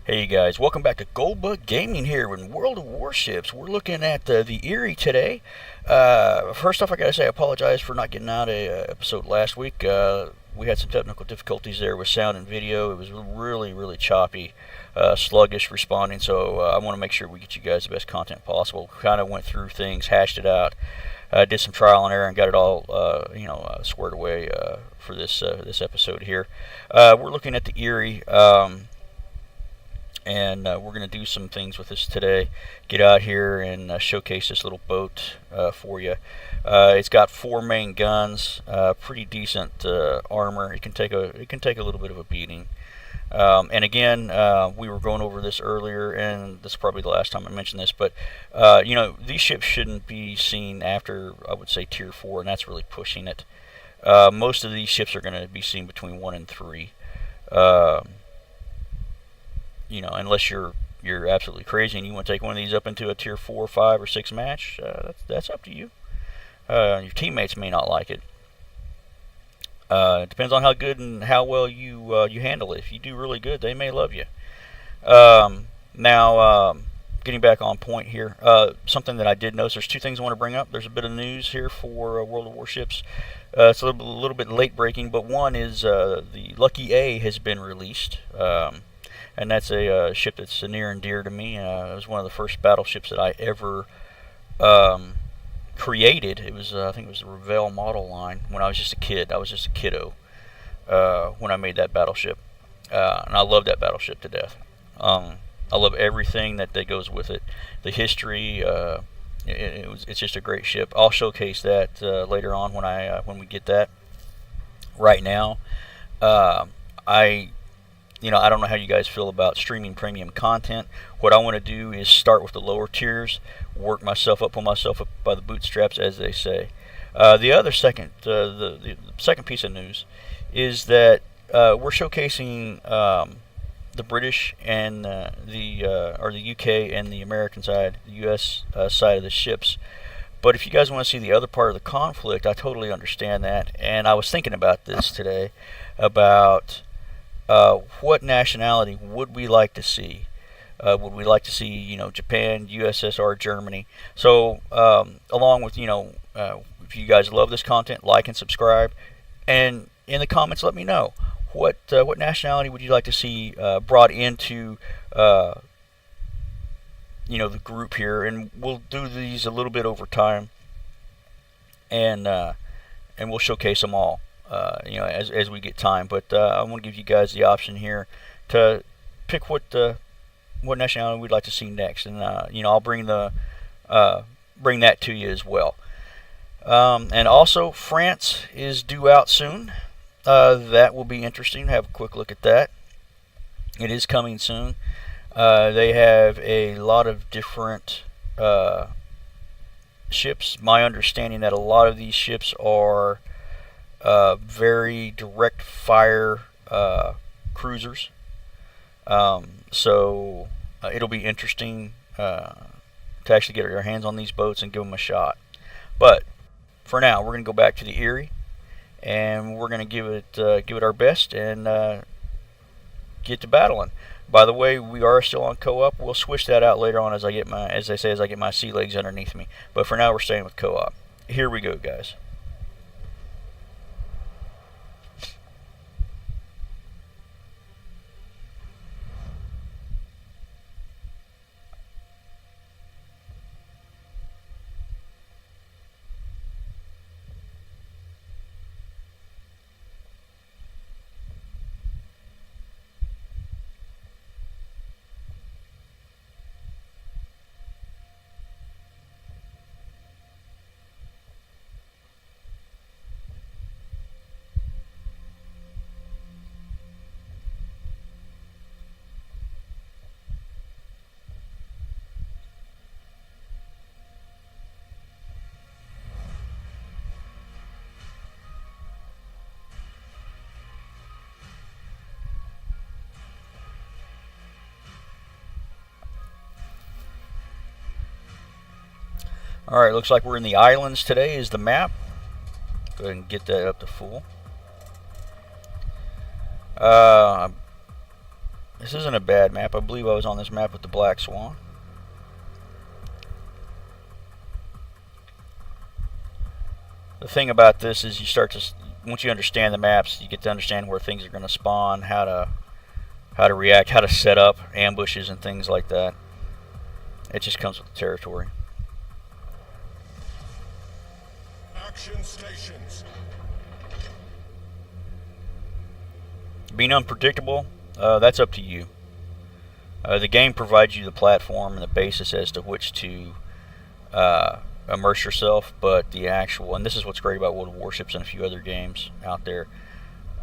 Hey guys, welcome back to Goldbug Gaming here in World of Warships. We're looking at the Erie today. First off, I gotta say I apologize for not getting out a episode last week. We had some technical difficulties there with sound and video. It was really choppy, sluggish responding. So I want to make sure we get you guys the best content possible. Kind of went through things, hashed it out, did some trial and error, and got it all squared away for this episode here. We're looking at the Erie. And we're going to do some things with this today. Get out here and showcase this little boat for you. It's got 4 main guns, pretty decent armor. It can take a little bit of a beating. And again, we were going over this earlier, and this is probably the last time I mentioned this, but these ships shouldn't be seen after, I would say, Tier 4, and that's really pushing it. Most of these ships are going to be seen between 1 and 3. Unless you're absolutely crazy and you want to take one of these up into a Tier 4, 5, or 6 match, that's up to you. Your teammates may not like it. It depends on how good and how well you handle it. If you do really good, they may love you. Now, getting back on point here, something that I did notice, there's 2 things I want to bring up. There's a bit of news here for World of Warships. It's a little bit late breaking, but one is the Lucky A has been released. And that's a ship that's near and dear to me. It was one of the first battleships that I ever created. It was, I think it was the Revell model line when I was just a kid. I was just a kiddo when I made that battleship. And I love that battleship to death. I love everything that goes with it. The history, it's just a great ship. I'll showcase that later on when we get that. Right now, I don't know how you guys feel about streaming premium content. What I want to do is start with the lower tiers, work myself up, pull myself up by the bootstraps, as they say. The second piece of news is that we're showcasing the British and the UK and the American side, the US side of the ships. But if you guys want to see the other part of the conflict, I totally understand that. And I was thinking about this today, about what nationality would we like to see? Would we like to see, Japan, USSR, Germany? So, along with, if you guys love this content, like and subscribe, and in the comments, let me know what nationality would you like to see brought into, the group here, and we'll do these a little bit over time, and we'll showcase them all. As we get time, but I want to give you guys the option here to pick what nationality we'd like to see next, and I'll bring that to you as well. And also, France is due out soon. That will be interesting. Have a quick look at that. It is coming soon. They have a lot of different ships. My understanding that a lot of these ships are very direct fire cruisers. So it'll be interesting to actually get our hands on these boats and give them a shot. But for now, we're going to go back to the Erie, and we're going to give it our best and get to battling. By the way, we are still on co-op. We'll switch that out later on as I get my sea legs underneath me. But for now, we're staying with co-op. Here we go, guys. Alright, looks like we're in the islands today is the map. Go ahead and get that up to full. This isn't a bad map. I believe I was on this map with the Black Swan. The thing about this is you start to, once you understand the maps, you get to understand where things are going to spawn, how to react, how to set up ambushes and things like that. It just comes with the territory. Action stations. Being unpredictable, that's up to you. The game provides you the platform and the basis as to which to immerse yourself, but the actual, and this is what's great about World of Warships and a few other games out there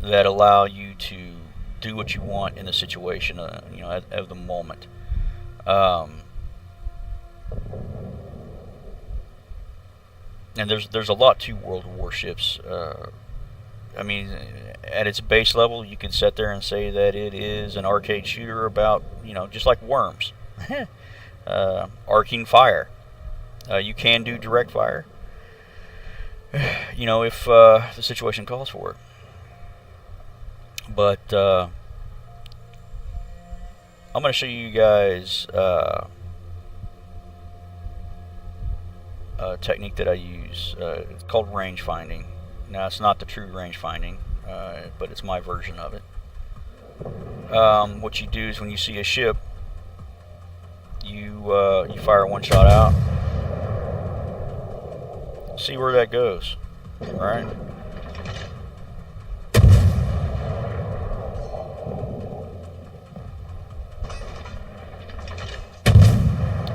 that allow you to do what you want in the situation, you know, at the moment. And there's a lot to World of Warships. I mean, at its base level, you can sit there and say that it is an arcade shooter about, you know, just like Worms. Arcing fire. You can do direct fire, you know, if the situation calls for it. But I'm going to show you guys a technique that I use. It's called range finding. Now, it's not the true range finding, but it's my version of it. What you do is when you see a ship, you fire one shot out. See where that goes. Alright.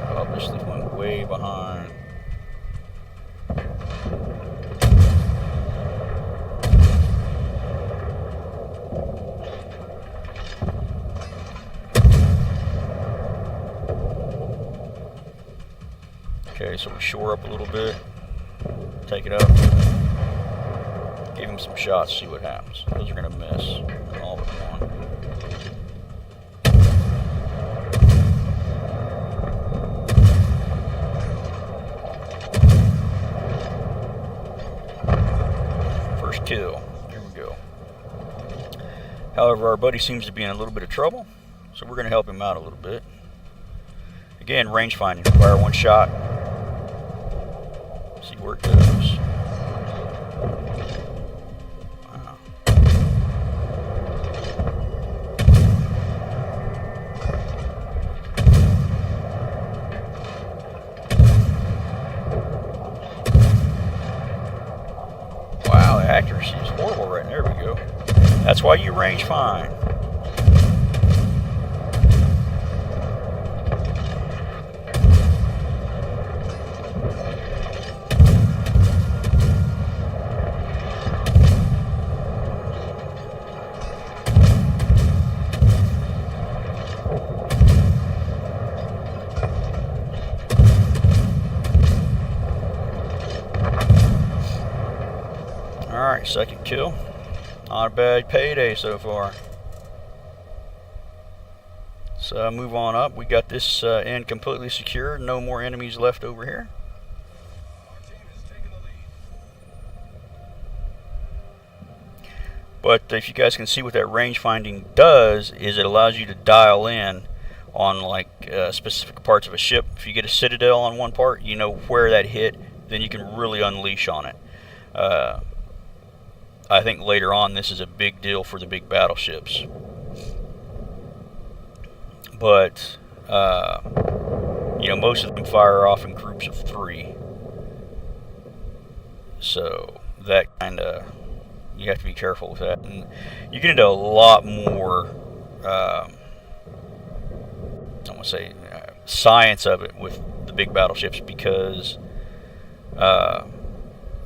Obviously went way behind. Okay, so we shore up a little bit. Take it up. Give him some shots, see what happens. Those are going to miss. All but one. First kill. There we go. However, our buddy seems to be in a little bit of trouble, so we're going to help him out a little bit. Again, range finding. Fire one shot. See where it goes. Wow. Wow, the accuracy is horrible right there. There we go. That's why you range find. Alright, second kill. Not a bad payday so far. So move on up. We got this end completely secured. No more enemies left over here. But if you guys can see what that range finding does, is it allows you to dial in on like specific parts of a ship. If you get a citadel on one part, you know where that hit, then you can really unleash on it. I think later on this is a big deal for the big battleships. But, you know, most of them fire off in groups of 3. So that kind of, you have to be careful with that. And you get into a lot more, I want to say, science of it with the big battleships, because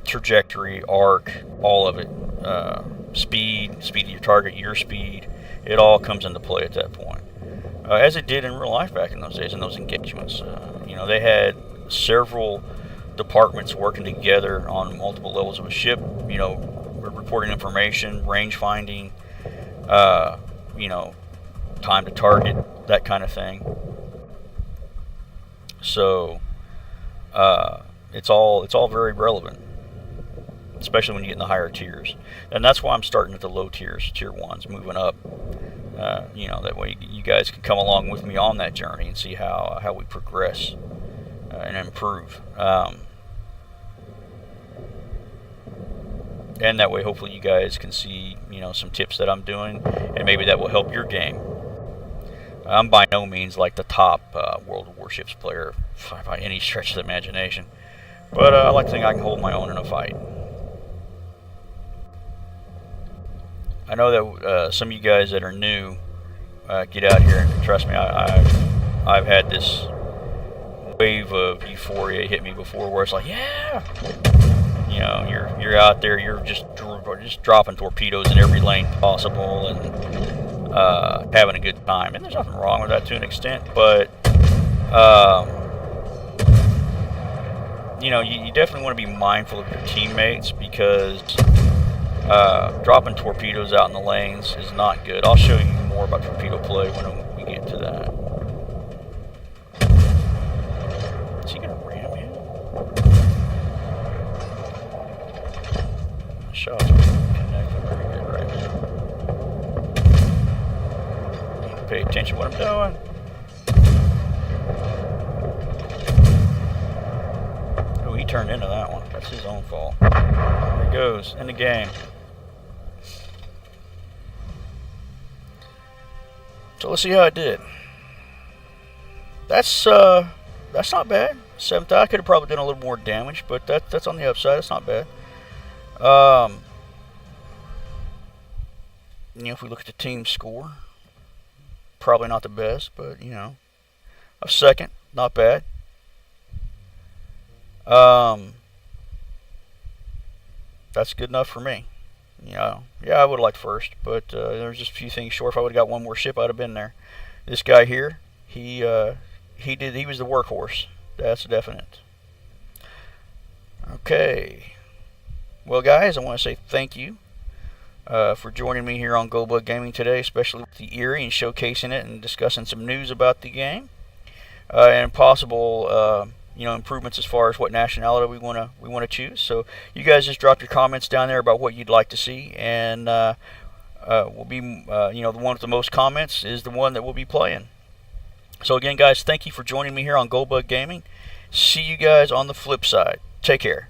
trajectory, arc, all of it, speed of your target, your speed, it all comes into play at that point. As it did in real life back in those days, in those engagements. You know, they had several departments working together on multiple levels of a ship, you know, reporting information, range finding, you know, time to target, that kind of thing. So it's all very relevant, especially when you get in the higher tiers. And that's why I'm starting at the low tiers, tier 1s, moving up. That way you guys can come along with me on that journey and see how we progress and improve. And that way, hopefully, you guys can see, some tips that I'm doing, and maybe that will help your game. I'm by no means like the top World of Warships player by any stretch of the imagination, but I like to think I can hold my own in a fight. I know that some of you guys that are new get out here, and trust me, I've had this wave of euphoria hit me before, where it's like, yeah, you're out there, you're just dropping torpedoes in every lane possible, and having a good time. And there's nothing wrong with that to an extent, but you definitely want to be mindful of your teammates, because dropping torpedoes out in the lanes is not good. I'll show you more about torpedo play when we get to that. Is he gonna ram him? The shots are connected very good right now. Need to pay attention to what I'm doing. Oh, he turned into that one. That's his own fault. There he goes, in the game. So let's see how I did. That's not bad. 7th, I could have probably done a little more damage, but that's on the upside. That's not bad. If we look at the team score, probably not the best, but a 2nd, not bad. That's good enough for me. Yeah, I would have liked 1st, but there's just a few things short. If I would have got one more ship, I'd have been there. This guy here, he was the workhorse. That's definite. Okay. Well, guys, I want to say thank you for joining me here on Goldbug Gaming today, especially with the Erie and showcasing it and discussing some news about the game and possible improvements as far as what nationality we want to choose. So you guys just drop your comments down there about what you'd like to see, and we'll be the one with the most comments is the one that we'll be playing. So again, guys, thank you for joining me here on Goldbug Gaming. See you guys on the flip side. Take care.